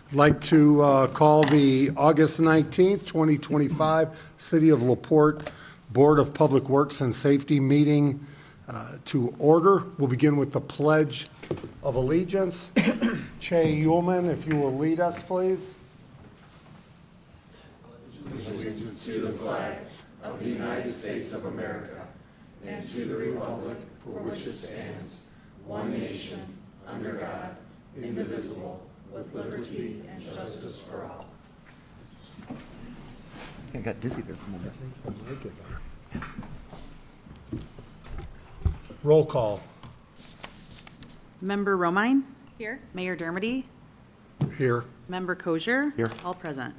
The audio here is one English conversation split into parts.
I'd like to call the August 19th, 2025 City of LaPorte Board of Public Works and Safety meeting to order. We'll begin with the Pledge of Allegiance. Che Ullman, if you will lead us, please. Allegiance to the flag of the United States of America and to the republic for which it stands, one nation, under God, indivisible, with liberty and justice for all. I got dizzy there for a moment. Roll call. Member Romine? Here. Mayor Dermody? Here. Member Kosher? Here. All present.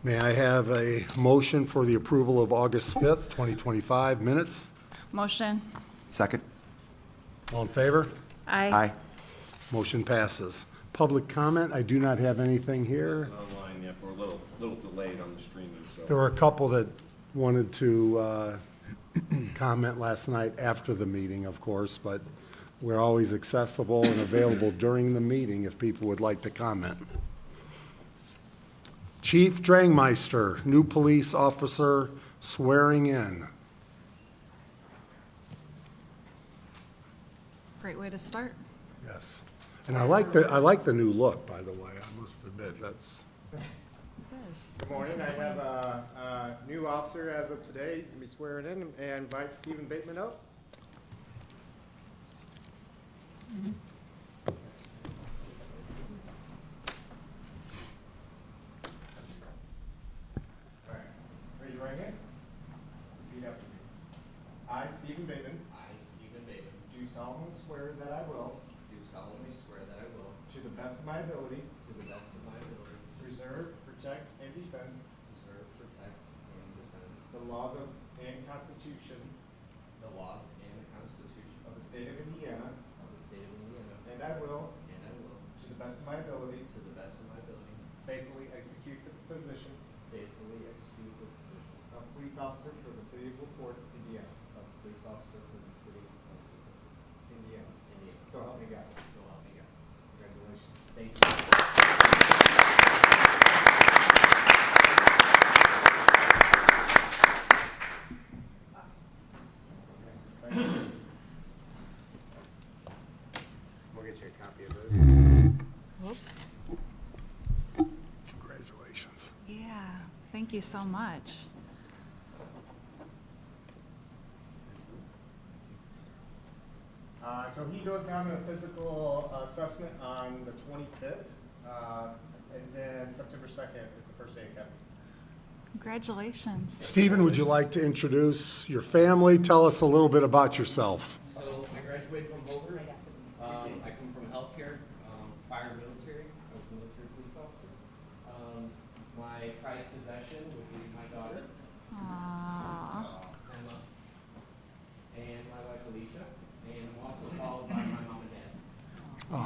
May I have a motion for the approval of August 5th, 2025 minutes? Motion. Second. All in favor? Aye. Motion passes. Public comment, I do not have anything here. Online, yeah, we're a little delayed on the streaming, so. There were a couple that wanted to comment last night after the meeting, of course, but we're always accessible and available during the meeting if people would like to comment. Chief Drangmeister, new police officer swearing in. Great way to start. Yes. And I like the new look, by the way, I must admit, that's. Good morning. I have a new officer as of today. He's going to be swearing in and invite Stephen Bateman up. All right. Raise your right hand. Repeat after me. I, Stephen Bateman, I, Stephen Bateman, do solemnly swear that I will, do solemnly swear that I will, to the best of my ability, to the best of my ability, preserve, protect, and defend preserve, protect, and defend the laws of and Constitution the laws and the Constitution of the state of Indiana, of the state of Indiana, and I will, and I will, to the best of my ability, to the best of my ability, faithfully execute the position faithfully execute the position of police officer for the city of LaPorte, Indiana. of police officer for the city of Indiana. Indiana. So help me God. So help me God. Congratulations. Thank you. We'll get you a copy of this. Whoops. Congratulations. Yeah, thank you so much. So he goes down to a physical assessment on the 25th, and then September 2nd is the first day of academy. Congratulations. Stephen, would you like to introduce your family? Tell us a little bit about yourself. So I graduated from Boulder. I come from healthcare, fire and military. I was a military police officer. My prized possession would be my daughter, Aww. Emma, and my wife Alicia, and I'm also followed by my mom and dad. Oh,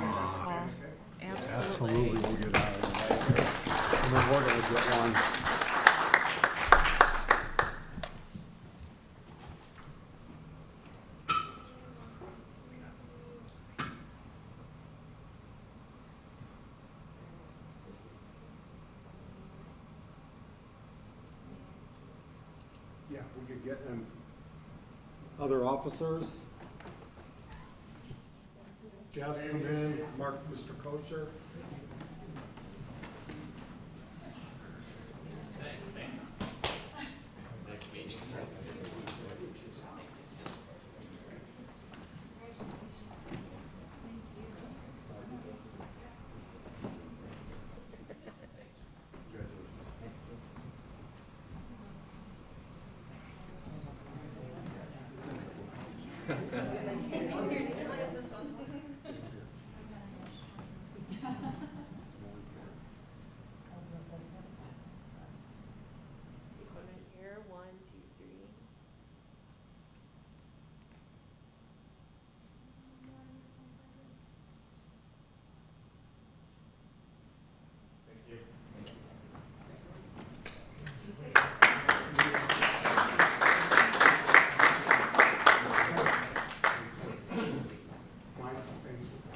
absolutely. Absolutely, we'll get out of it. And then we're gonna get one. Yeah, we could get in other officers. Jess, come in, Mark, Mr. Kosher. Nice to meet you, sir. Equipment here, 1, 2, 3. Thank you. Mike, thank you.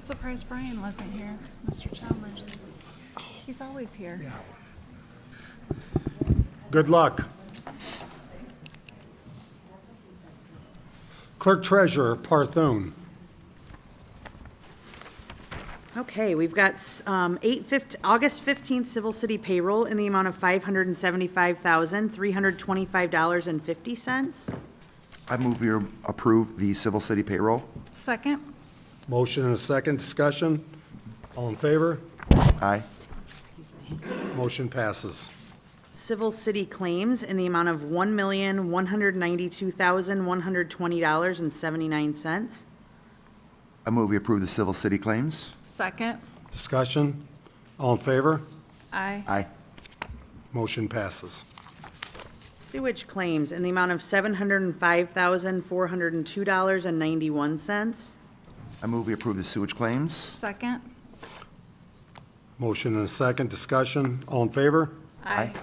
surprised Brian wasn't here, Mr. Chalmers. He's always here. Yeah. Good luck. Clerk Treasurer Parthone. Okay, we've got August 15th civil city payroll in the amount of $575,325.50. I move we approve the civil city payroll. Second? Motion and a second. Discussion. All in favor? Aye. Excuse me. Motion passes. Civil city claims in the amount of $1,192,120.79. I move we approve the civil city claims. Second? Discussion. All in favor? Aye. Aye. Motion passes. Sewage claims in the amount of $705,402.91. I move we approve the sewage claims. Second? Motion and a second. Discussion. All in favor? Aye.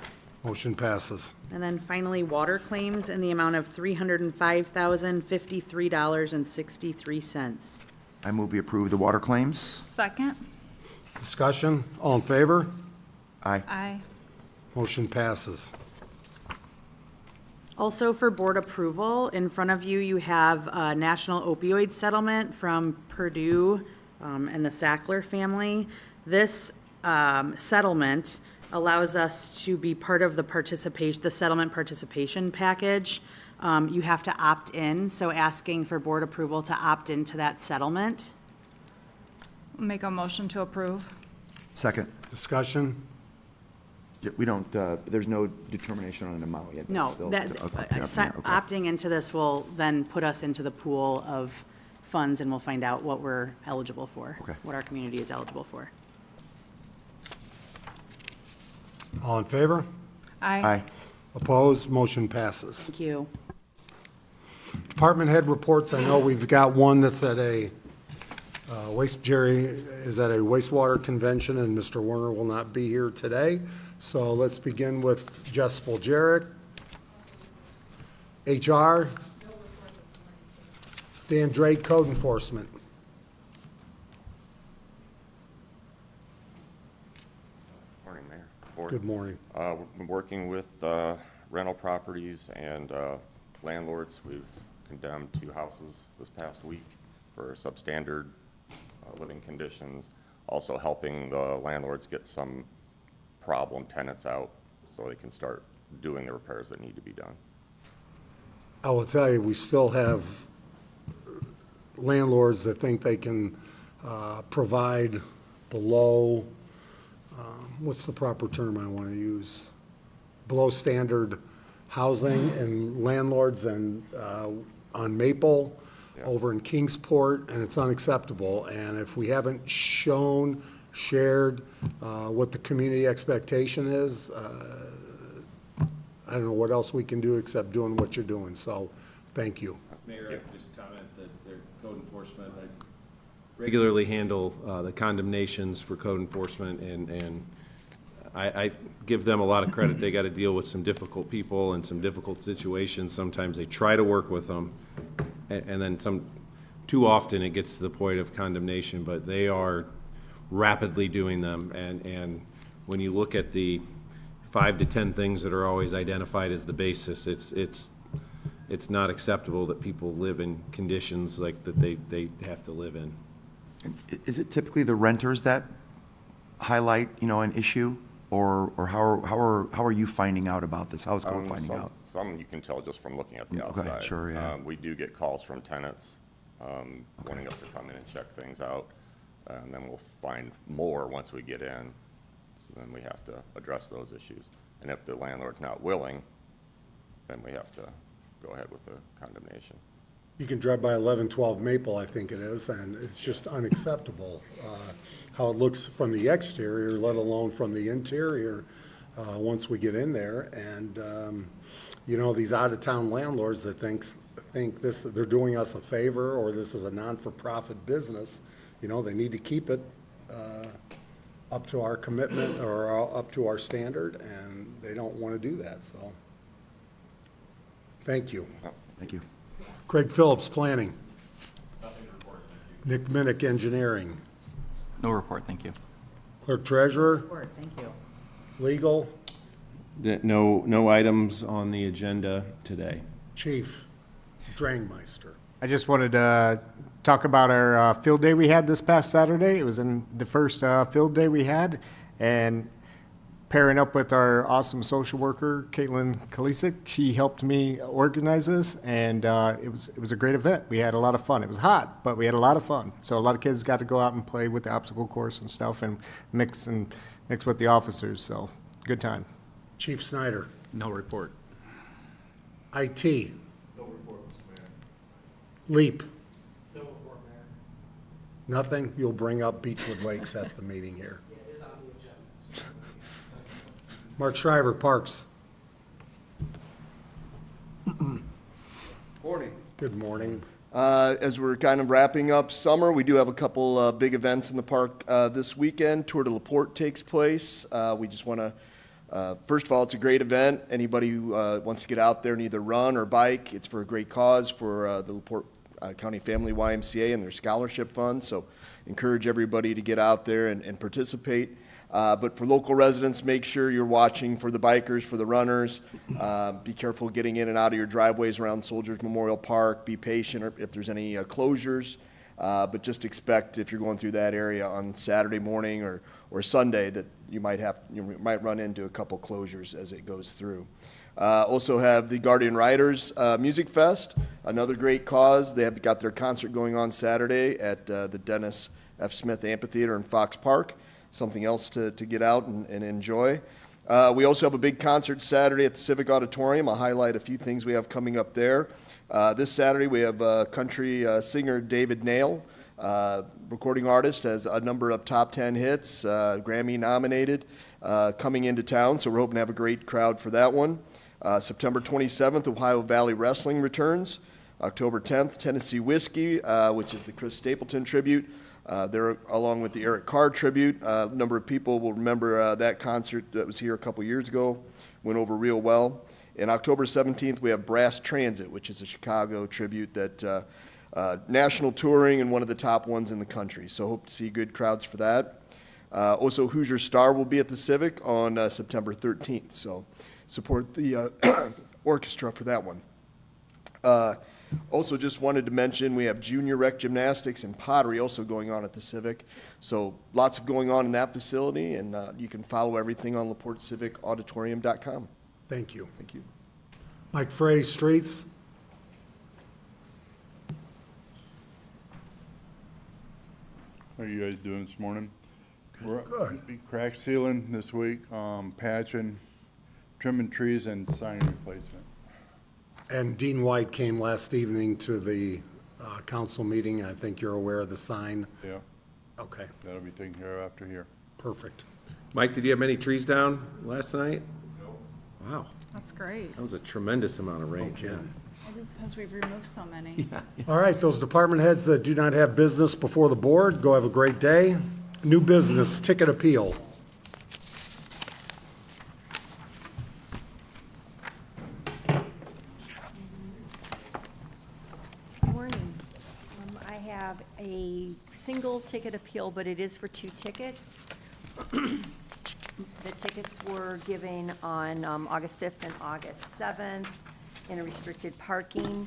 Motion passes. And then finally, water claims in the amount of $305,053.63. I move we approve the water claims. Second? Discussion. All in favor? Aye. Aye. Motion passes. Also for board approval, in front of you, you have a national opioid settlement from Purdue and the Sackler family. This settlement allows us to be part of the settlement participation package. You have to opt in, so asking for board approval to opt into that settlement. Make a motion to approve. Second. Discussion. Yeah, we don't, there's no determination on an amount yet. No, That's still that, up to- okay. opting into this will then put us into the pool of funds, and we'll find out what we're eligible for, Okay. what our community is eligible for. All in favor? Aye. Opposed? Motion passes. Thank you. Department head reports, I know we've got one that's at a Jerry is at a wastewater convention, and Mr. Werner will not be here today. So let's begin with Jess Spoljaric. HR. Dan Drake, Code Enforcement. Morning, Mayor. Board. Good morning. We've been working with rental properties and landlords. We've condemned 2 houses this past week for substandard living conditions. Also helping the landlords get some problem tenants out so they can start doing the repairs that need to be done. I will tell you, we still have landlords that think they can provide below, what's the proper term I want to use? Below standard housing, and landlords and on Maple, over in Kingsport, and it's unacceptable. And if we haven't shared what the community expectation is, I don't know what else we can do except doing what you're doing. So, thank you. Mayor, I could just comment that their code enforcement, I regularly handle the condemnations for code enforcement, and I give them a lot of credit. They got to deal with some difficult people and some difficult situations. Sometimes they try to work with them, and then too often it gets to the point of condemnation, but they are rapidly doing them. And when you look at the 5 to 10 things that are always identified as the basis, it's not acceptable that people live in conditions like that they have to live in. Is it typically the renters that highlight, an issue? Or how are you finding out about this? How is code finding out? Some you can tell just from looking at the Okay, outside. sure, yeah. We do get calls from tenants wanting us to come in and check things out. And then we'll find more once we get in. So then we have to address those issues. And if the landlord's not willing, then we have to go ahead with the condemnation. You can drive by 1112 Maple, I think it is, and it's just unacceptable how it looks from the exterior, let alone from the interior, once we get in there. And, these out-of-town landlords that think they're doing us a favor, or this is a non-for-profit business, they need to keep it up to our commitment or up to our standard, and they don't want to do that, so. Thank you. Thank you. Craig Phillips, Planning. Nick Minnick, Engineering. No report, thank you. Clerk Treasurer, Report, thank you. Legal, No items on the agenda today. Chief Drangmeister. I just wanted to talk about our field day we had this past Saturday. It was in the first field day we had, and pairing up with our awesome social worker, Caitlin Kalisik, she helped me organize this, and it was a great event. We had a lot of fun. It was hot, but we had a lot of fun. So a lot of kids got to go out and play with the obstacle course and stuff, and mix with the officers. So good time. Chief Snyder, No report. IT. No report, Mr. Mayor. Leap. No report, Mayor. Nothing? You'll bring up Beechwood Lakes at the meeting here. Yeah, it is on the agenda. Mark Schreiber, Parks. Morning. Good morning. As we're kind of wrapping up summer, we do have a couple big events in the park this weekend. Tour de Laporte takes place. We just want to, first of all, it's a great event. Anybody who wants to get out there and either run or bike, it's for a great cause for the Laporte County Family YMCA and their scholarship fund. So encourage everybody to get out there and participate. But for local residents, make sure you're watching for the bikers, for the runners. Be careful getting in and out of your driveways around Soldiers Memorial Park. Be patient if there's any closures. But just expect if you're going through that area on Saturday morning or Sunday that you might run into a couple closures as it goes through. Also have the Guardian Riders Music Fest, another great cause. They have got their concert going on Saturday at the Dennis F. Smith Amphitheater in Fox Park. Something else to get out and enjoy. We also have a big concert Saturday at the Civic Auditorium. I'll highlight a few things we have coming up there. This Saturday we have country singer David Nail, recording artist, has a number of top 10 hits, Grammy nominated, coming into town, so we're hoping to have a great crowd for that one. September 27th, Ohio Valley Wrestling returns. October 10th, Tennessee Whiskey, which is the Chris Stapleton tribute. They're along with the Eric Carr tribute. A number of people will remember that concert that was here a couple years ago. Went over real well. And October 17th, we have Brass Transit, which is a Chicago tribute that national touring and one of the top ones in the country. So hope to see good crowds for that. Also, Hoosier Star will be at the Civic on September 13th. So support the orchestra for that one. Also, just wanted to mention we have junior rec gymnastics and pottery also going on at the Civic. So lots of going on in that facility, and you can follow everything on LaporteCivicAuditorium.com. Thank you. Thank you. Mike Frey, Streets. How are you guys doing this morning? We're Good. be crack sealing this week, patching, trimming trees, and sign replacement. And Dean White came last evening to the council meeting. I think you're aware of the sign. Yeah, Okay, that'll be taken care of after here. perfect. Mike, did you have many trees down last night? No. Wow, That's great, that was a tremendous amount of rain. Okay. maybe because we've removed so many. All right, those department heads that do not have business before the board, go have a great day. New business, ticket appeal. Morning. I have a single ticket appeal, but it is for 2 tickets. The tickets were given on August 5th and August 7th in a restricted parking.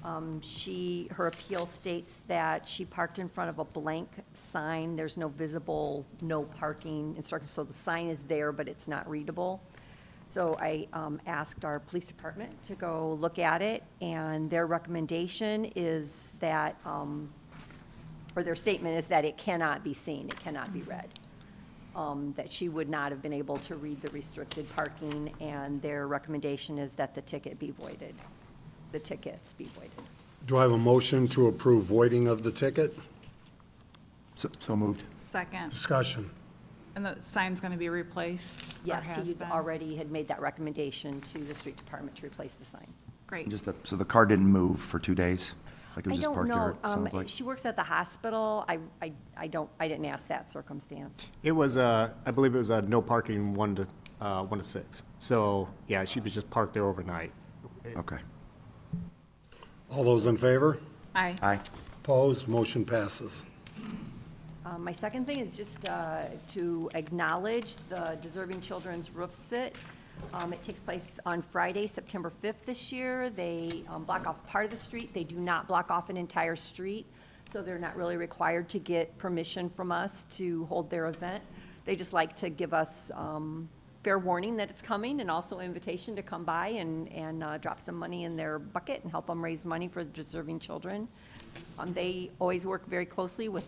Her appeal states that she parked in front of a blank sign. There's no visible, no parking instructions, so the sign is there, but it's not readable. So I asked our police department to go look at it, and their recommendation is that, or their statement is that it cannot be seen, it cannot be read. That she would not have been able to read the restricted parking, and their recommendation is that the ticket be voided, the tickets be voided. Do I have a motion to approve voiding of the ticket? So moved. Second, Discussion. and the sign's going to be replaced? or Yes, has he been? already had made that recommendation to the street department to replace the sign. Great. Just so the car didn't move for 2 days? Like it I was just don't parked there, know, it sounds like? she works at the hospital, I didn't ask that circumstance. It was I believe it was a no parking 1 to 6. So yeah, she was just parked there overnight. Okay. All those in favor? Aye. Aye. Opposed? Motion passes. My second thing is just to acknowledge the Deserving Children's Roof Sit. It takes place on Friday, September 5th this year. They block off part of the street. They do not block off an entire street, so they're not really required to get permission from us to hold their event. They just like to give us fair warning that it's coming, and also invitation to come by and drop some money in their bucket and help them raise money for the deserving children. They always work very closely with,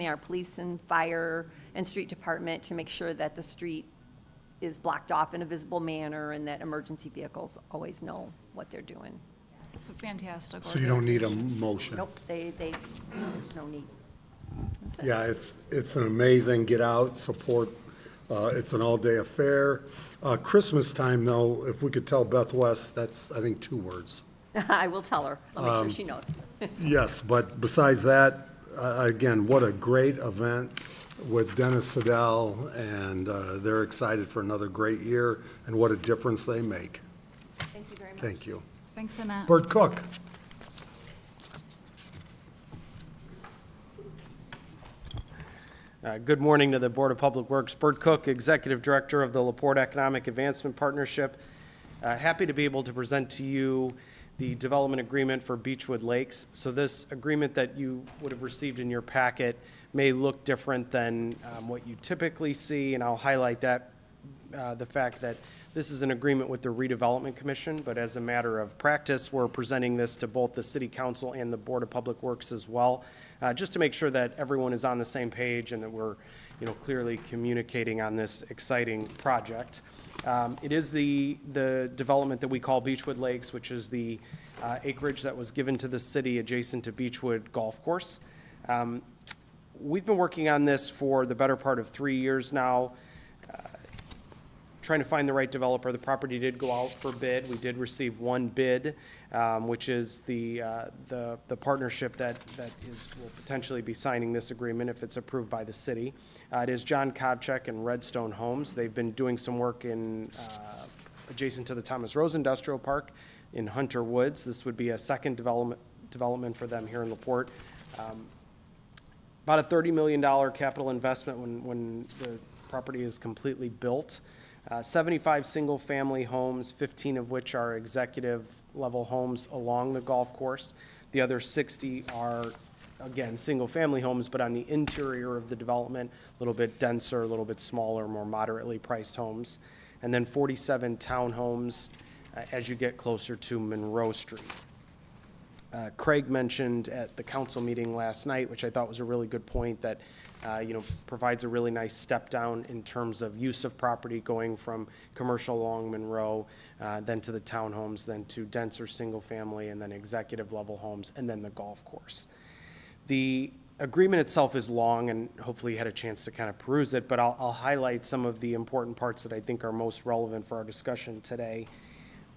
our police and fire and street department to make sure that the street is blocked off in a visible manner and that emergency vehicles always know what they're doing. It's a fantastic. So you don't need a motion? Nope, there's no need. Yeah, it's an amazing, get out, support, it's an all-day affair. Christmas time, though, if we could tell Beth West, that's, I think, 2 words. I will tell her. I'll make sure she knows. Yes, but besides that, again, what a great event with Dennis Siddell, and they're excited for another great year, and what a difference they make. Thank you very much. Thank you. Thanks, Annette. Bert Cook. Good morning to the Board of Public Works. Bert Cook, Executive Director of the LaPorte Economic Advancement Partnership. Happy to be able to present to you the development agreement for Beechwood Lakes. So this agreement that you would have received in your packet may look different than what you typically see, and I'll highlight that, the fact that this is an agreement with the Redevelopment Commission, but as a matter of practice, we're presenting this to both the City Council and the Board of Public Works as well, just to make sure that everyone is on the same page and that we're, clearly communicating on this exciting project. It is the development that we call Beechwood Lakes, which is the acreage that was given to the city adjacent to Beechwood Golf Course. We've been working on this for the better part of 3 years now, trying to find the right developer. The property did go out for bid. We did receive 1 bid, which is the partnership that will potentially be signing this agreement if it's approved by the city. It is John Kovchek and Redstone Homes. They've been doing some work in adjacent to the Thomas Rose Industrial Park in Hunter Woods. This would be a second development for them here in LaPorte. About a $30 million capital investment when the property is completely built. 75 single-family homes, 15 of which are executive-level homes along the golf course. The other 60 are, again, single-family homes, but on the interior of the development, a little bit denser, a little bit smaller, more moderately priced homes. And then 47 townhomes as you get closer to Monroe Street. Craig mentioned at the council meeting last night, which I thought was a really good point, that provides a really nice step down in terms of use of property, going from commercial along Monroe, then to the townhomes, then to denser single family, and then executive level homes, and then the golf course. The agreement itself is long, and hopefully you had a chance to kind of peruse it, but I'll highlight some of the important parts that I think are most relevant for our discussion today.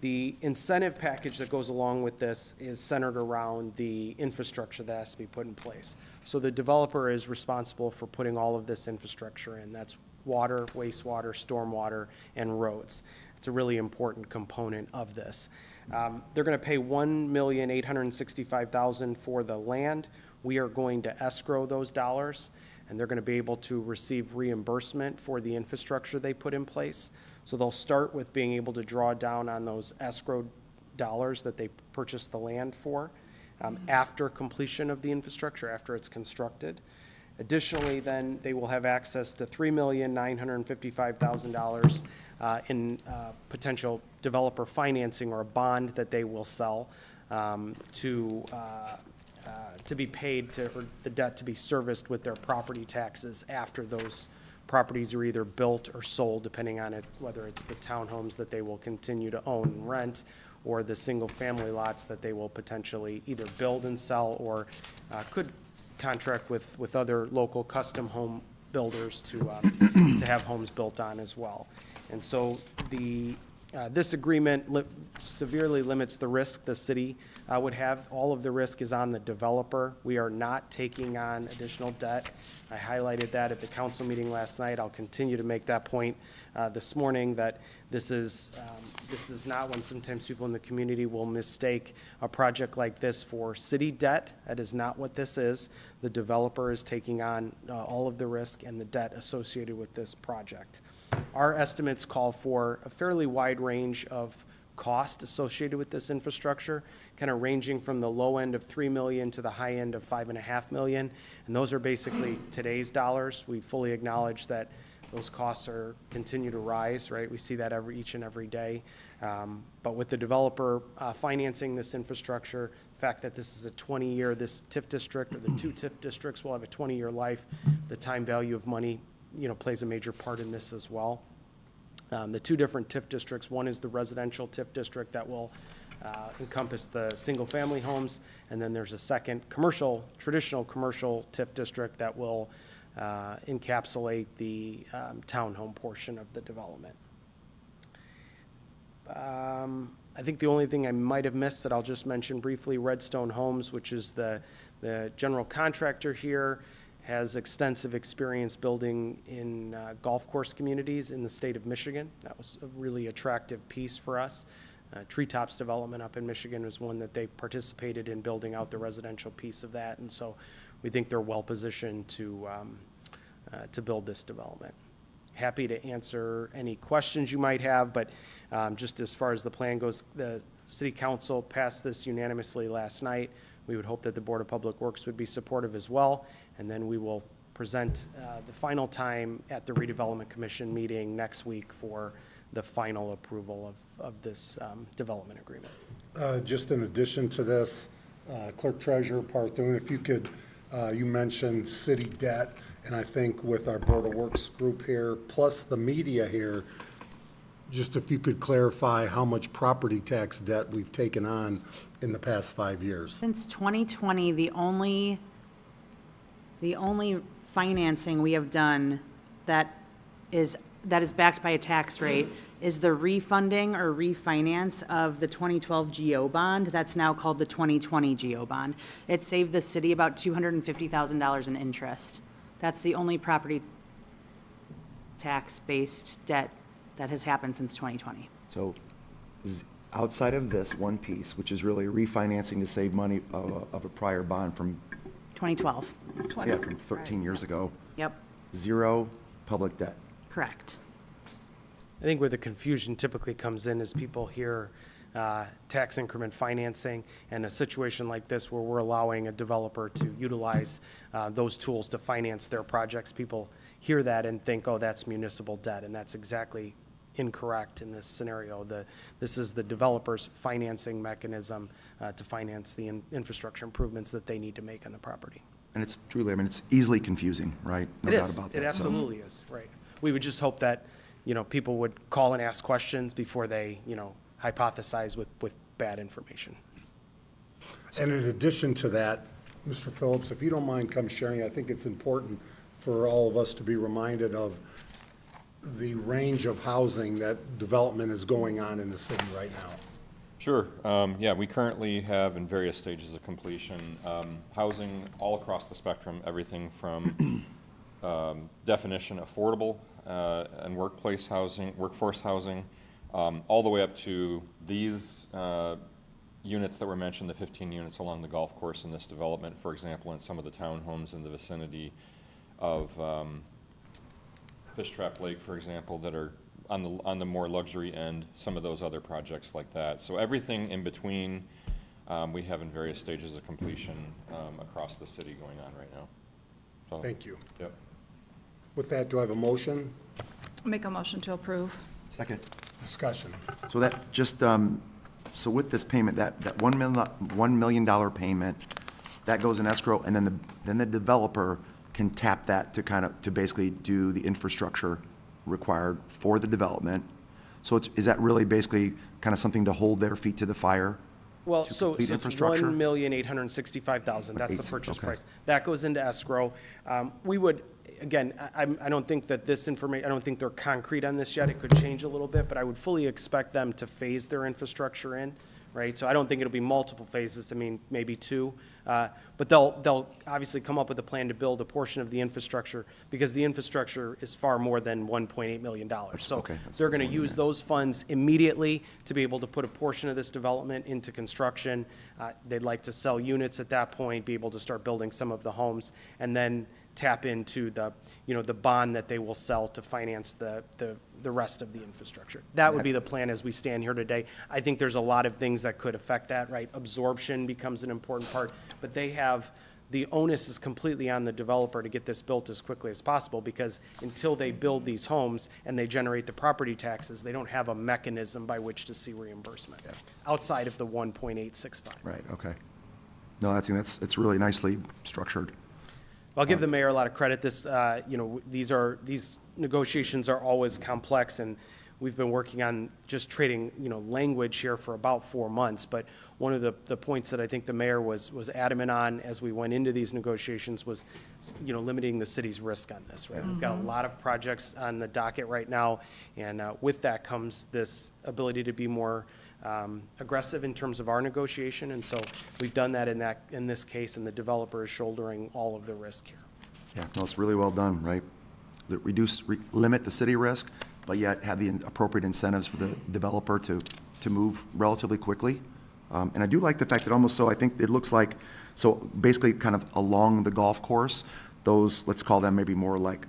The incentive package that goes along with this is centered around the infrastructure that has to be put in place. So the developer is responsible for putting all of this infrastructure in. That's water, wastewater, stormwater, and roads. It's a really important component of this. They're going to pay $1,865,000 for the land. We are going to escrow those dollars, and they're going to be able to receive reimbursement for the infrastructure they put in place. So they'll start with being able to draw down on those escrow dollars that they purchased the land for after completion of the infrastructure, after it's constructed. Additionally, then they will have access to $3,955,000 in potential developer financing or a bond that they will sell to be paid or the debt to be serviced with their property taxes after those properties are either built or sold, depending on it, whether it's the townhomes that they will continue to own and rent, or the single-family lots that they will potentially either build and sell, or could contract with other local custom home builders to have homes built on as well. And so the This agreement severely limits the risk the city would have. All of the risk is on the developer. We are not taking on additional debt. I highlighted that at the council meeting last night. I'll continue to make that point this morning, that this is not when sometimes people in the community will mistake a project like this for city debt. That is not what this is. The developer is taking on all of the risk and the debt associated with this project. Our estimates call for a fairly wide range of cost associated with this infrastructure, kind of ranging from the low end of 3 million to the high end of 5.5 million. And those are basically today's dollars. We fully acknowledge that those costs continue to rise, right? We see that each and every day. But with the developer financing this infrastructure, the fact that this is a 20-year, this TIF district, or the two TIF districts will have a 20-year life, the time value of money, plays a major part in this as well. The two different TIF districts, one is the residential TIF district that will encompass the single-family homes, and then there's a second traditional commercial TIF district that will encapsulate the townhome portion of the development. I think the only thing I might have missed that I'll just mention briefly, Redstone Homes, which is the general contractor here, has extensive experience building in golf course communities in the state of Michigan. That was a really attractive piece for us. Treetops Development up in Michigan was one that they participated in building out the residential piece of that, and so we think they're well positioned to build this development. Happy to answer any questions you might have, but just as far as the plan goes, the City Council passed this unanimously last night. We would hope that the Board of Public Works would be supportive as well, and then we will present the final time at the Redevelopment Commission meeting next week for the final approval of this development agreement. Just in addition to this, Clerk Treasurer Porte, if you could, you mentioned city debt, and I think with our Board of Works group here, plus the media here, just if you could clarify how much property tax debt we've taken on in the past 5 years. Since 2020, the only financing we have done that is backed by a tax rate is the refunding or refinance of the 2012 GO bond. That's now called the 2020 GO bond. It saved the city about $250,000 in interest. That's the only property tax-based debt that has happened since 2020. So outside of this one piece, which is really refinancing to save money of a prior bond from 2012. from 13 years ago, Yep, zero public debt. correct. I think where the confusion typically comes in is people hear tax increment financing, and a situation like this where we're allowing a developer to utilize those tools to finance their projects. People hear that and think, oh, that's municipal debt, and that's exactly incorrect in this scenario. This is the developer's financing mechanism to finance the infrastructure improvements that they need to make on the property. And it's truly, it's easily confusing, right? No It doubt is. about that. It So- absolutely is, right. We would just hope that, people would call and ask questions before they, hypothesize with bad information. And in addition to that, Mr. Phillips, if you don't mind come sharing, I think it's important for all of us to be reminded of the range of housing that development is going on in the city right now. Sure. Yeah, we currently have in various stages of completion, housing all across the spectrum, everything from definition affordable and workforce housing, all the way up to these units that were mentioned, the 15 units along the golf course in this development, for example, and some of the townhomes in the vicinity of Fish Trap Lake, for example, that are on the more luxury end, some of those other projects like that. So everything in between, we have in various stages of completion across the city going on right now. So, Thank you. Yep. With that, do I have a motion? Make a motion to approve. Second. Discussion. So that just, so with this payment, that $1 million payment, that goes in escrow, and then the developer can tap that to basically do the infrastructure required for the development. So is that really basically kind of something to hold their feet to the fire? Well, to so complete it's again, I don't think that this information, I don't think they're concrete on this yet. It could change a little bit, but I would fully expect them to phase their infrastructure in, right? So I don't think it'll be multiple phases, I mean, maybe two. But they'll obviously come up with a plan to build a portion of the infrastructure, because the infrastructure is far more than $1.8 million. So okay. they're going to use those funds immediately to be able to put a portion of this development into construction. They'd like to sell units at that point, be able to start building some of the homes, and then tap into the, the bond that they will sell to finance the rest of the infrastructure. That would be the plan as we stand here today. I think there's a lot of things that could affect that, right? Absorption becomes an important part, but the onus is completely on the developer to get this built as quickly as possible, because until they build these homes and they generate the property taxes, they don't have a mechanism by which to see reimbursement outside of the 1.865. Right, okay. No, I think it's really nicely structured. I'll give the mayor a lot of credit. This, these negotiations are always complex, and we've been working on just trading, language here for about 4 months. But one of the points that I think the mayor was adamant on as we went into these negotiations was, limiting the city's risk on this, right? We've got a lot of projects on the docket right now, and with that comes this ability to be more aggressive in terms of our negotiation, and so we've done that in this case, and the developer is shouldering all of the risk here. Yeah, no, it's really well done, right? Limit the city risk, but yet have the appropriate incentives for the developer to move relatively quickly. And I do like the fact that almost so, I think it looks like, so basically kind of along the golf course, those, let's call them maybe more like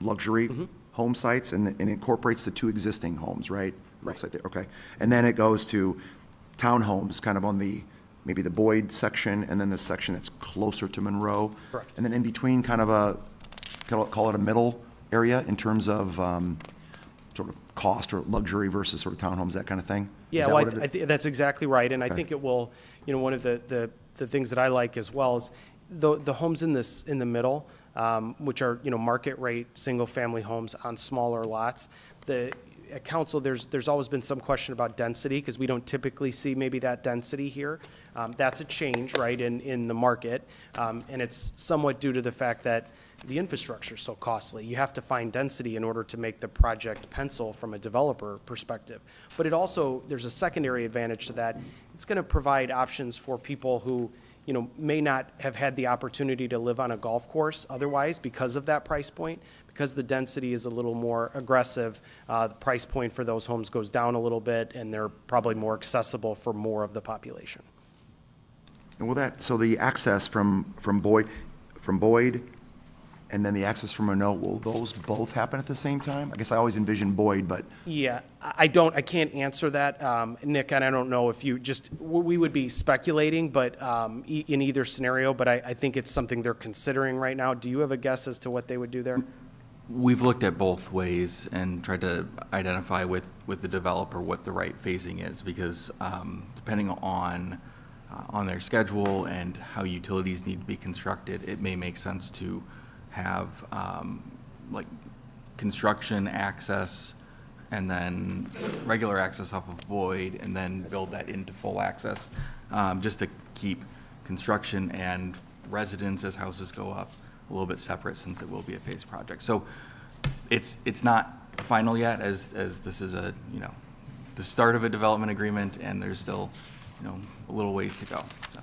luxury home sites, and incorporates the two existing homes, right? Looks like okay. And then it goes to townhomes kind of on maybe the Boyd section, and then the section that's closer to Monroe. Correct. And then in between kind of call it a middle area in terms of sort of cost or luxury versus sort of townhomes, that kind of thing? Yeah, Is that well, what it I is? think that's exactly right, and I Okay. think it will, one of the things that I like as well is the homes in the middle, which are, market rate, single-family homes on smaller lots. At council, there's always been some question about density, because we don't typically see maybe that density here. That's a change, right, in the market, and it's somewhat due to the fact that the infrastructure is so costly. You have to find density in order to make the project pencil from a developer perspective. But there's a secondary advantage to that. It's going to provide options for people who, may not have had the opportunity to live on a golf course otherwise because of that price point. Because the density is a little more aggressive, the price point for those homes goes down a little bit, and they're probably more accessible for more of the population. And so the access from Boyd, and then the access from Monroe, will those both happen at the same time? I guess I always envision Boyd, but Yeah, I can't answer that, Nick, and I don't know if we would be speculating, but in either scenario, but I think it's something they're considering right now. Do you have a guess as to what they would do there? We've looked at both ways and tried to identify with the developer what the right phasing is, because depending on their schedule and how utilities need to be constructed, it may make sense to have like construction access and then regular access off of Boyd, and then build that into full access, just to keep construction and residents as houses go up a little bit separate, since it will be a phased project. So it's not final yet, as this is the start of a development agreement, and there's still, a little ways to go, so.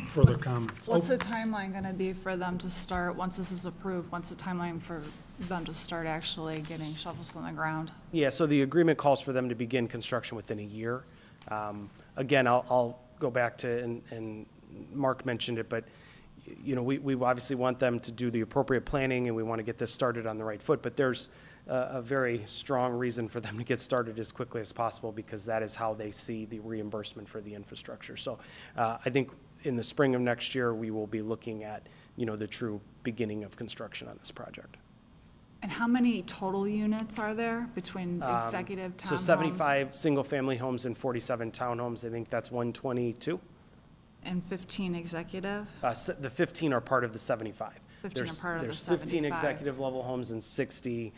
Further comments? What's the timeline gonna be for them to start, once this is approved, what's the timeline for them to start actually getting shovels in the ground? Yeah, so the agreement calls for them to begin construction within a year. Again, I'll go back to, and Mark mentioned it, but, we obviously want them to do the appropriate planning, and we want to get this started on the right foot, but there's a very strong reason for them to get started as quickly as possible, because that is how they see the reimbursement for the infrastructure. So I think in the spring of next year, we will be looking at, the true beginning of construction on this project. And how many total units are there between executive townhomes? So 75 single-family homes and 47 townhomes. I think that's 122. And 15 executive? The 15 are part of the 75. 15 are part of the There's 15 75. executive-level homes and 60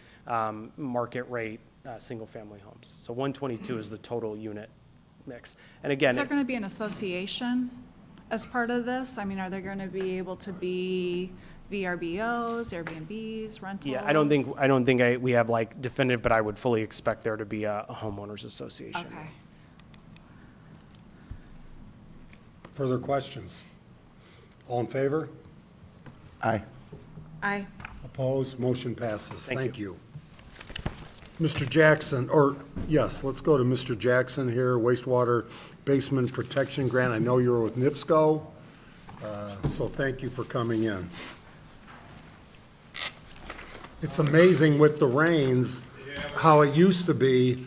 market-rate single-family homes. So 122 is the total unit mix. And again, Is there gonna be an association as part of this? I mean, are there going to be able to be VRBOs, Airbnbs, rentals? Yeah, I don't think we have like definitive, but I would fully expect there to be a homeowners association. Okay. Further questions? All in favor? Aye. Aye. Opposed? Motion passes. Thank Thank you. Mr. Jackson, or, yes, let's go to Mr. Jackson here, wastewater basement protection grant. I know you were with NIPSCO, so thank you for coming in. It's amazing with the rains, how it used to be,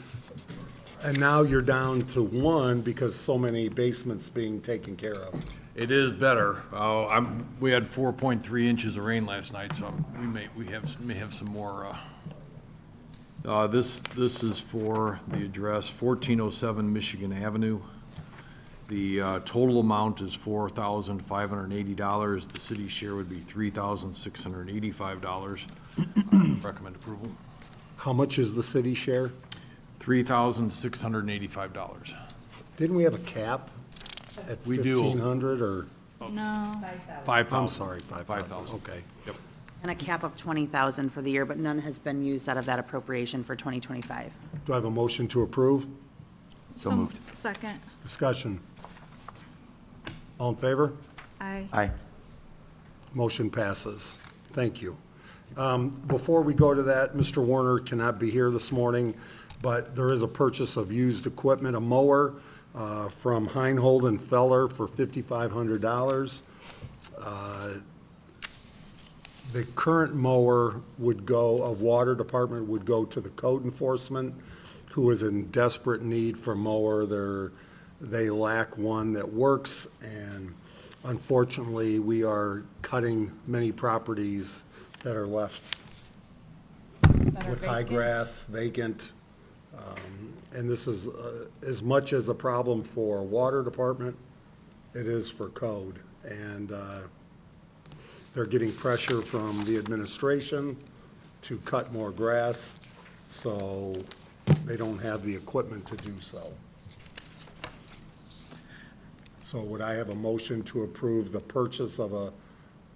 and now you're down to one because so many basements being taken care of. It is better. We had 4.3 inches of rain last night, so may have some more. This is for the address 1407 Michigan Avenue. The total amount is $4,580. The city's share would be $3,685. Recommend approval. How much is the city share? $3,685. Didn't we have a cap at We do. 1,500 or, No. 5,000. I'm sorry, 5,000, okay. Yep. And a cap of 20,000 for the year, but none has been used out of that appropriation for 2025. Do I have a motion to approve? So moved. Second. Discussion. All in favor? Aye. Aye. Motion passes. Thank you. Before we go to that, Mr. Warner cannot be here this morning, but there is a purchase of used equipment, a mower from Heinhold and Feller for $5,500. The current mower would go, of Water Department, would go to the code enforcement, who is in desperate need for a mower. They lack one that works, and unfortunately, we are cutting many properties that are left That are with high vacant. grass, vacant. And this is as much as a problem for Water Department, it is for code. And they're getting pressure from the administration to cut more grass, so they don't have the equipment to do so. So would I have a motion to approve the purchase of a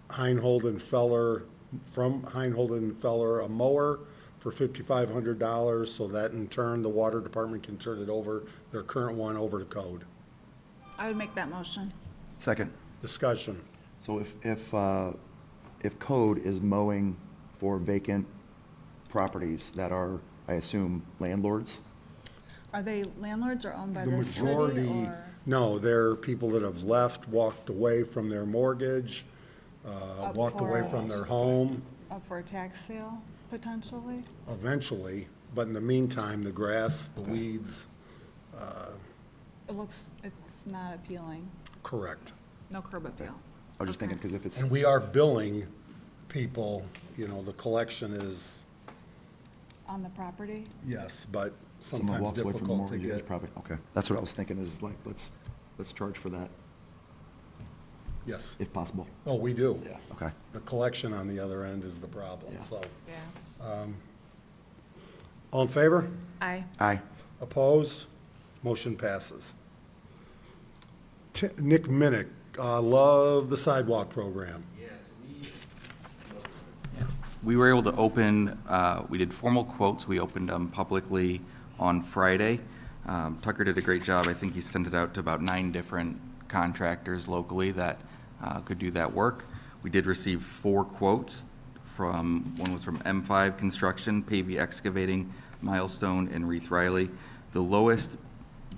Heinhold and Feller, from Heinhold and Feller, a mower for $5,500, so that in turn, the Water Department can turn it over, their current one, over to code? I would make that motion. Second. Discussion. So if code is mowing for vacant properties that are, I assume, landlords? Are they landlords or owned by The the city majority, or? no, they're people that have left, walked away from their mortgage, Up walked away for- from their home, Up for a tax sale, potentially? eventually, but in the meantime, the grass, the weeds, It's not appealing. correct. No curb appeal. I was just thinking, because if it's, And we are billing people, the collection is, On the property? yes, but someone sometimes walks away from the difficult to mortgage, it's get. probably, okay. That's what I was thinking, is like, let's charge for that, Yes. if possible. Oh, we do. Yeah. Okay. The collection on the other end is the problem, Yeah. so. Yeah. All in favor? Aye. Aye. Opposed? Motion passes. Nick Minnick, love the sidewalk program. We were able to open, we did formal quotes, we opened them publicly on Friday. Tucker did a great job. I think he sent it out to about 9 different contractors locally that could do that work. We did receive 4 quotes one was from M5 Construction, Pavey Excavating, Milestone, and Reith Riley. The lowest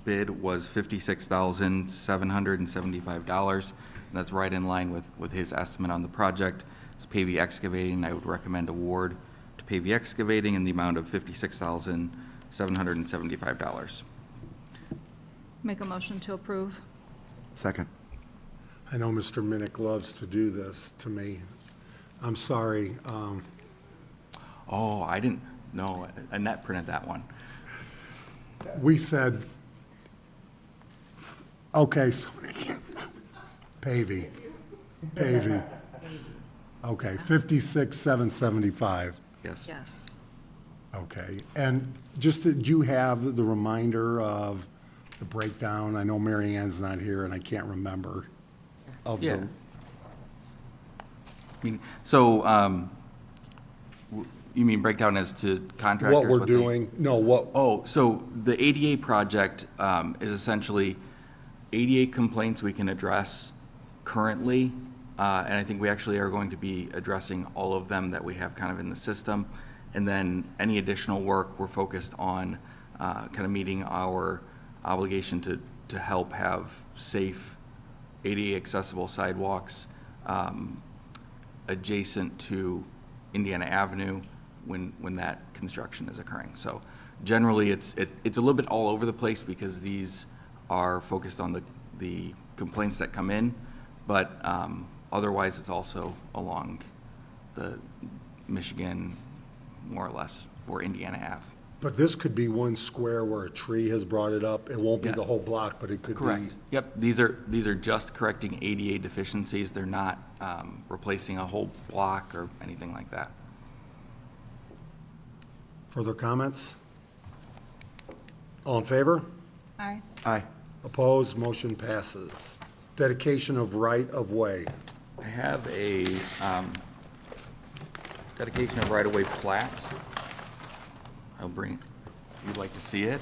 bid was $56,775, and that's right in line with his estimate on the project. It's Pavey Excavating. I would recommend award to Pavey Excavating in the amount of $56,775. Make a motion to approve. Second. I know Mr. Minnick loves to do this to me. I'm sorry. Oh, I didn't know. Annette printed that one. We said, okay, so Pavey. Okay, 56,775. Yes. Yes. Okay, and just, did you have the reminder of the breakdown? I know Mary Ann's not here and I can't remember. of Yeah. the, I mean, so, you mean breakdown as to contractors? what we're they- doing? No, what, Oh, so the ADA project is essentially ADA complaints we can address currently, and I think we actually are going to be addressing all of them that we have kind of in the system. And then any additional work, we're focused on kind of meeting our obligation to help have safe ADA accessible sidewalks adjacent to Indiana Avenue when that construction is occurring. So generally, it's a little bit all over the place because these are focused on the complaints that come in, but otherwise, it's also along the Michigan, more or less, for Indiana Ave. but this could be one square where a tree has brought it up. It won't be Yeah. the whole block, but it could be. Correct. Yep, these are just correcting ADA deficiencies. They're not replacing a whole block or anything like that. Further comments? All in favor? Aye. Aye. Opposed? Motion passes. Dedication of right-of-way. I have a dedication of right-of-way plat. I'll bring, if you'd like to see it.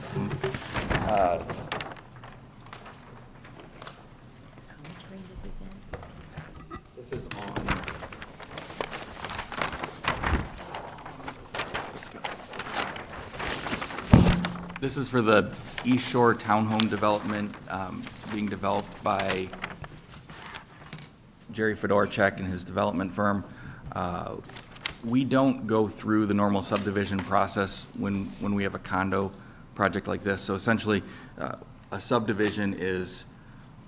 This is on. This is for the East Shore Townhome development being developed by Jerry Fedorchak and his development firm. We don't go through the normal subdivision process when we have a condo project like this. So essentially, a subdivision is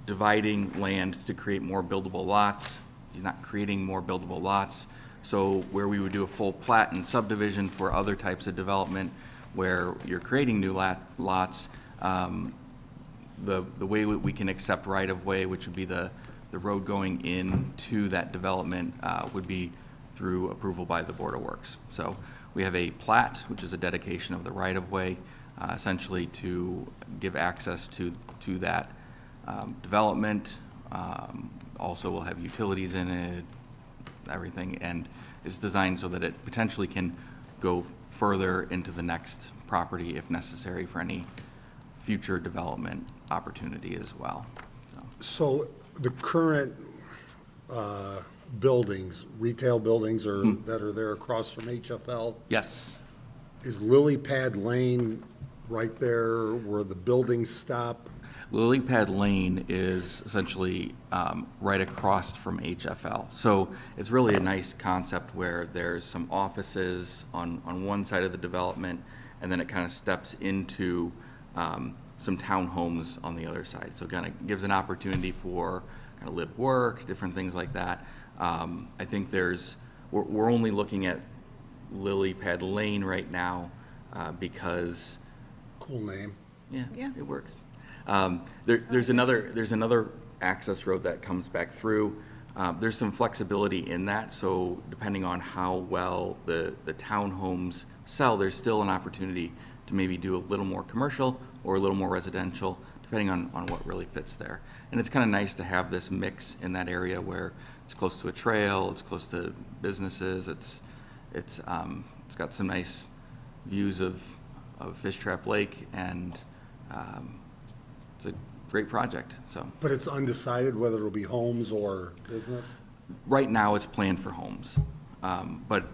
dividing land to create more buildable lots. You're not creating more buildable lots. So where we would do a full plat and subdivision for other types of development where you're creating new lots, the way we can accept right-of-way, which would be the road going into that development, would be through approval by the Board of Works. So we have a plat, which is a dedication of the right-of-way, essentially to give access to that development. Also will have utilities in it, everything, and it's designed so that it potentially can go further into the next property if necessary for any future development opportunity as well. So the current buildings, retail buildings that are there across from HFL, Yes. is Lily Pad Lane right there where the buildings stop? Lily Pad Lane is essentially right across from HFL. So it's really a nice concept where there's some offices on one side of the development, and then it kind of steps into some townhomes on the other side. So it kind of gives an opportunity for kind of live, work, different things like that. I think we're only looking at Lily Pad Lane right now because. Cool name. Yeah, it works. There's another access road that comes back through. There's some flexibility in that, so depending on how well the townhomes sell, there's still an opportunity to maybe do a little more commercial or a little more residential, depending on what really fits there. And it's kind of nice to have this mix in that area where it's close to a trail, it's close to businesses, it's got some nice views of Fish Trap Lake, and it's a great project, so. But it's undecided whether it'll be homes or business? Right now, it's planned for homes. But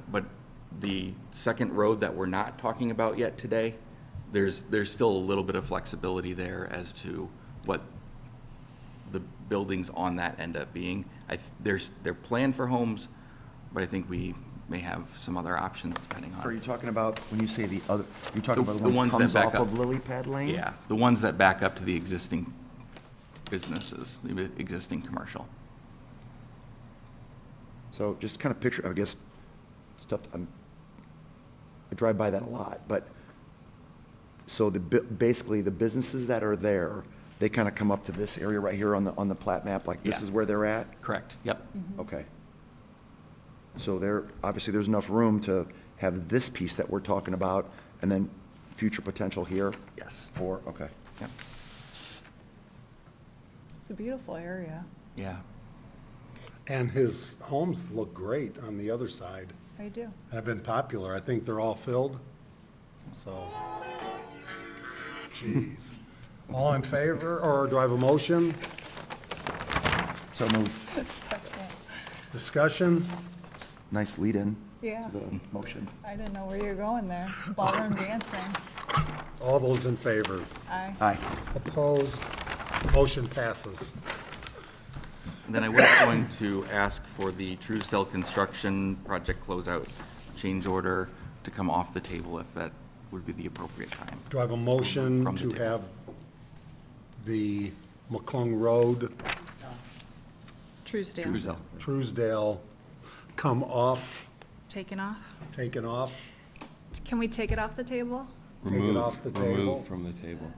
the second road that we're not talking about yet today, there's still a little bit of flexibility there as to what the buildings on that end up being. They're planned for homes, but I think we may have some other options depending on. Are you talking about, when you say the other, you're talking about the The one that ones that comes back off up. of Lily Pad Lane? Yeah, the ones that back up to the existing businesses, the existing commercial. So just kind of picture, I guess, stuff, I drive by that a lot, but, so basically, the businesses that are there, they kind of come up to this area right here on the plat map, like this Yeah. is where they're at? Correct, yep. Okay. So obviously, there's enough room to have this piece that we're talking about, and then future potential here? Yes. Okay. Yep. It's a beautiful area. Yeah. And his homes look great on the other side. I do. Have been popular. I think they're all filled. So, geez. All in favor, or do I have a motion? So moved. Discussion? Nice lead-in Yeah, to the motion. I didn't know where you were going there. Ballroom dancing. All those in favor? Aye. Aye. Opposed? Motion passes. And then I was going to ask for the Truesdale Construction Project closeout change order to come off the table if that would be the appropriate time. Do I have a motion From the to table. have the McClung Road, Truesdale. Truesdale. Truesdale, come off, Taken off. taken off? Can we take it off the table? Take it off the table. Remove from the table.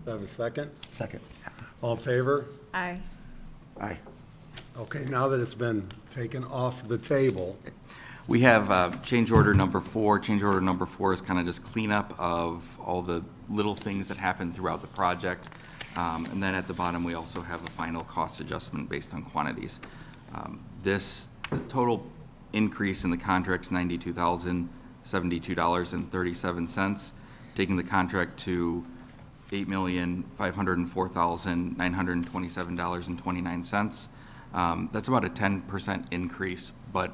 Do I have a second? Second. All in favor? Aye. Aye. Okay, now that it's been taken off the table, We have change order number 4. Change order number 4 is kind of just cleanup of all the little things that happen throughout the project. And then at the bottom, we also have a final cost adjustment based on quantities. The total increase in the contract is $92,072.37, taking the contract to $8,504,927.29. That's about a 10% increase, but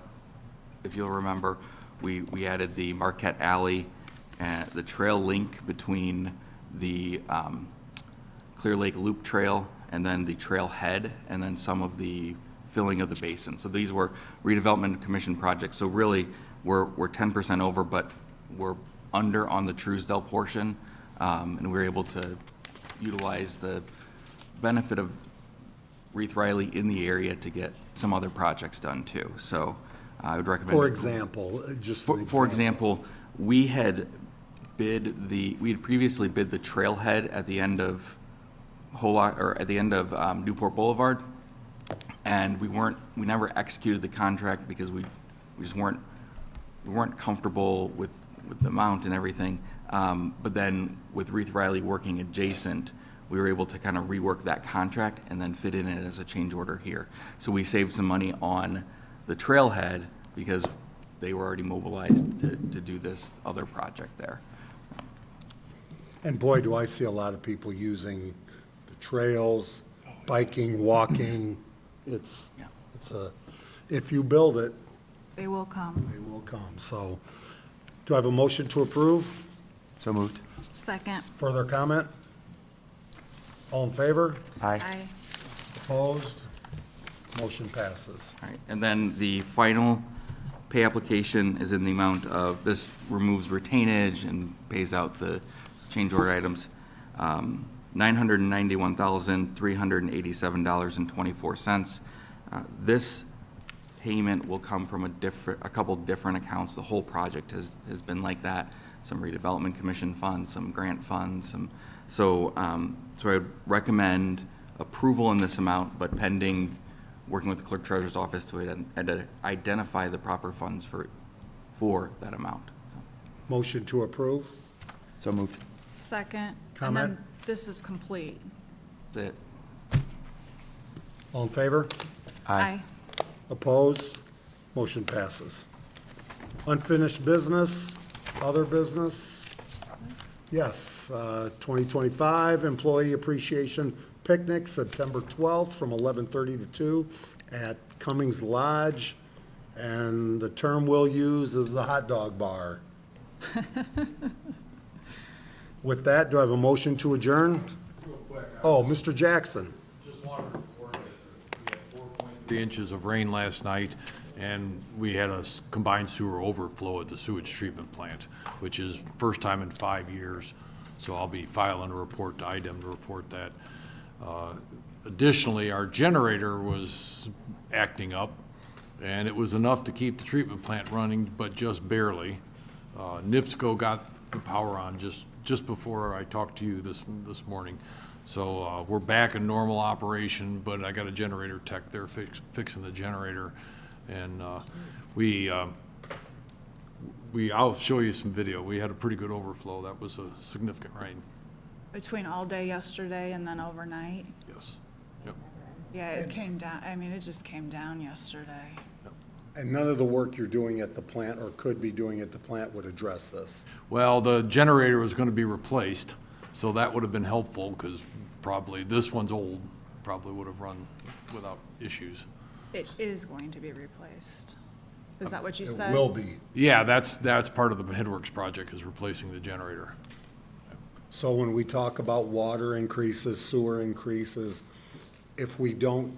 if you'll remember, we added the Marquette Alley, the trail link between the Clear Lake Loop Trail and then the trailhead, and then some of the filling of the basin. So these were redevelopment commission projects. So really, we're 10% over, but we're under on the Truesdale portion, and we're able to utilize the benefit of Reith Riley in the area to get some other projects done too. So I would recommend. for example, just an For example, we had previously bid the trailhead at the end of Newport Boulevard, and we never executed the contract because we weren't comfortable with the amount and everything. But then with Reith Riley working adjacent, we were able to kind of rework that contract and then fit in it as a change order here. So we saved some money on the trailhead because they were already mobilized to do this other project there. And boy, do I see a lot of people using the trails, biking, walking. It's if you build it, They will come. they will come. So, do I have a motion to approve? So moved. Second. Further comment? All in favor? Aye. Aye. Opposed? Motion passes. All right, and then the final pay application is in the amount of, this removes retainage and pays out the change order items, $991,387.24. This payment will come from a couple different accounts. The whole project has been like that. Some redevelopment commission funds, some grant funds, so I would recommend approval in this amount, but pending working with the clerk treasurer's office to identify the proper funds for that amount. Motion to approve? So moved. Second. Comment? And then this is complete. That's it. All in favor? Aye. Opposed? Motion passes. Unfinished business, other business? Yes, 2025 Employee Appreciation Picnic, September 12th from 11:30 to 2 at Cummings Lodge. And the term we'll use is the hot dog bar. With that, do I have a motion to adjourn? Real quick, Oh, Mr. Jackson. just wanted to report this. We had 4.3 inches of rain last night, and we had a combined sewer overflow at the sewage treatment plant, which is first time in 5 years. So I'll be filing a report to IDEM to report that. Additionally, our generator was acting up, and it was enough to keep the treatment plant running, but just barely. NIPSCO got the power on just before I talked to you this morning. So we're back in normal operation, but I got a generator tech there fixing the generator. And I'll show you some video. We had a pretty good overflow. That was a significant rain. Between all day yesterday and then overnight. Yes. Yep. Yeah, it came down, I mean, it just came down yesterday. And none of the work you're doing at the plant or could be doing at the plant would address this. Well, the generator was gonna be replaced, so that would have been helpful, because probably, this one's old, probably would have run without issues. It is going to be replaced. Is that what you It said? will be. Yeah, that's part of the Headworks project, is replacing the generator. So when we talk about water increases, sewer increases, if we don't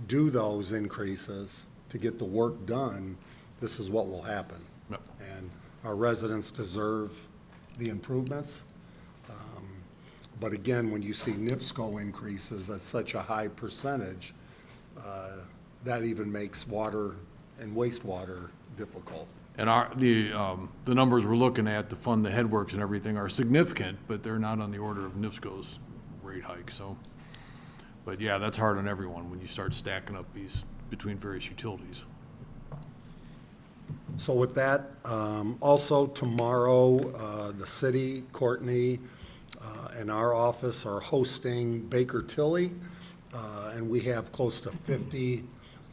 do those increases to get the work done, this is what will happen. Yep. And our residents deserve the improvements. But again, when you see NIPSCO increases at such a high percentage, that even makes water and wastewater difficult. And the numbers we're looking at to fund the Headworks and everything are significant, but they're not on the order of NIPSCO's rate hike, so. But yeah, that's hard on everyone when you start stacking up these between various utilities. So with that, also tomorrow, the city, Courtney, and our office are hosting Baker Tilly, and we have close to 50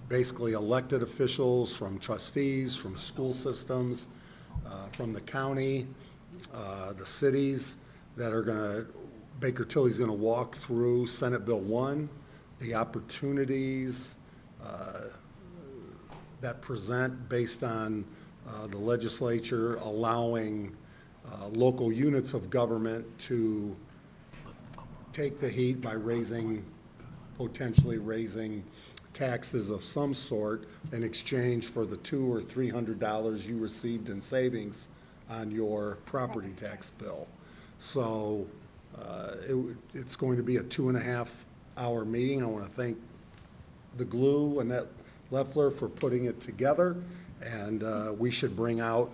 basically elected officials from trustees, from school systems, from the county, the cities that are gonna, Baker Tilly's gonna walk through Senate Bill 1, the opportunities that present based on the legislature allowing local units of government to take the heat by potentially raising taxes of some sort in exchange for the $200 or $300 you received in savings on your property tax bill. So it's going to be a 2.5-hour meeting. I want to thank the Glue, Annette Leffler, for putting it together, and we should bring out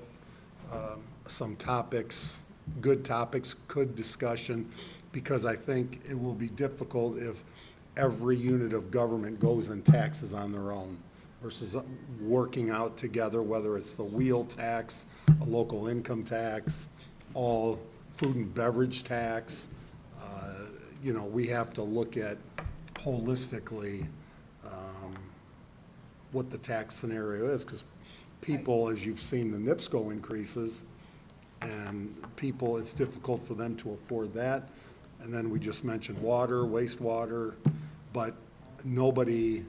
some topics, good topics, good discussion, because I think it will be difficult if every unit of government goes and taxes on their own versus working out together, whether it's the wheel tax, a local income tax, all food and beverage tax. You know, we have to look at holistically what the tax scenario is, because people, as you've seen the NIPSCO increases, and people, it's difficult for them to afford that. And then we just mentioned water, wastewater, but nobody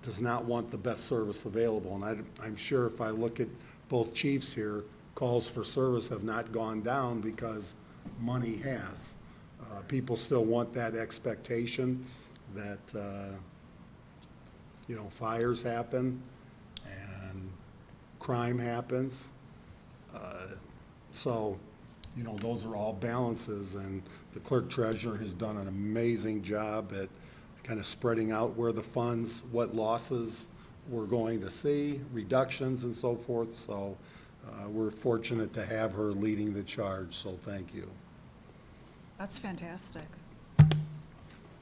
does not want the best service available. And I'm sure if I look at both chiefs here, calls for service have not gone down because money has. People still want that expectation that, you know, fires happen and crime happens. So, you know, those are all balances, and the clerk treasurer has done an amazing job at kind of spreading out where the funds, what losses we're going to see, reductions and so forth. So we're fortunate to have her leading the charge, so thank you. That's fantastic.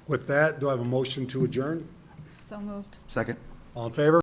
With that, do I have a motion to adjourn? So moved. Second? All in favor?